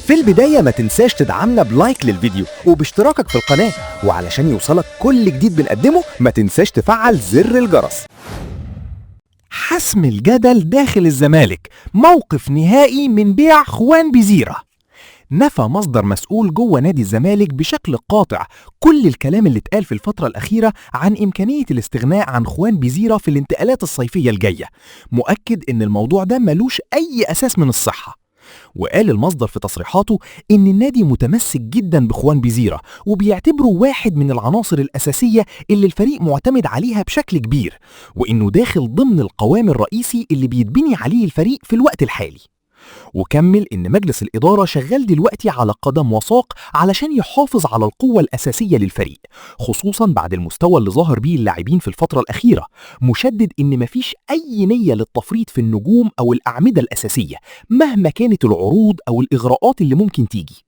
في البداية ما تنساش تدعمنا بلايك للفيديو وباشتراكك في القناة، وعلشان يوصلك كل جديد بنقدمه ما تنساش تفعل زر الجرس. حسم الجدل داخل الزمالك، موقف نهائي من بيع خوان بيزيرة. نفى مصدر مسؤول جوه نادي الزمالك بشكل قاطع كل الكلام اللي اتقال في الفترة الأخيرة عن إمكانية الاستغناء عن خوان بيزيرة في الانتقالات الصيفية الجاية، مؤكد إن الموضوع ده ملوش أي أساس من الصحة. وقال المصدر في تصريحاته إن النادي متمسك جدا بخوان بيزيرة وبيعتبره واحد من العناصر الأساسية اللي الفريق معتمد عليها بشكل كبير، وإنه داخل ضمن القوام الرئيسي اللي بيتبني عليه الفريق في الوقت الحالي. وكمل إن مجلس الإدارة شغال دلوقتي على قدم وساق علشان يحافظ على القوة الأساسية للفريق، خصوصا بعد المستوى اللي ظهر بيه اللاعبين في الفترة الأخيرة، مشدد إن مفيش أي نية للتفريط في النجوم أو الأعمدة الأساسية مهما كانت العروض أو الإغراءات اللي ممكن تيجي.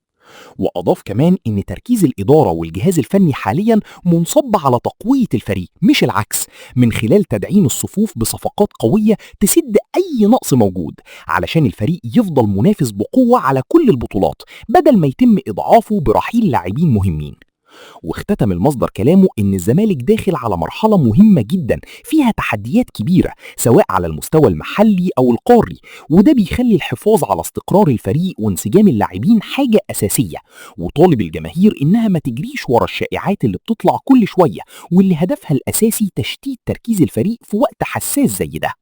وأضاف كمان إن تركيز الإدارة والجهاز الفني حاليا منصب على تقوية الفريق مش العكس، من خلال تدعيم الصفوف بصفقات قوية تسد أي نقص موجود علشان الفريق يفضل منافس بقوة على كل البطولات بدل ما يتم إضعافه برحيل لاعبين مهمين. واختتم المصدر كلامه إن الزمالك داخل على مرحلة مهمة جدا فيها تحديات كبيرة سواء على المستوى المحلي أو القاري، وده بيخلي الحفاظ على استقرار الفريق وانسجام اللاعبين حاجة أساسية، وطالب الجماهير إنها ما تجريش ورا الشائعات اللي بتطلع كل شوية واللي هدفها الأساسي تشتيت تركيز الفريق في وقت حساس زي ده.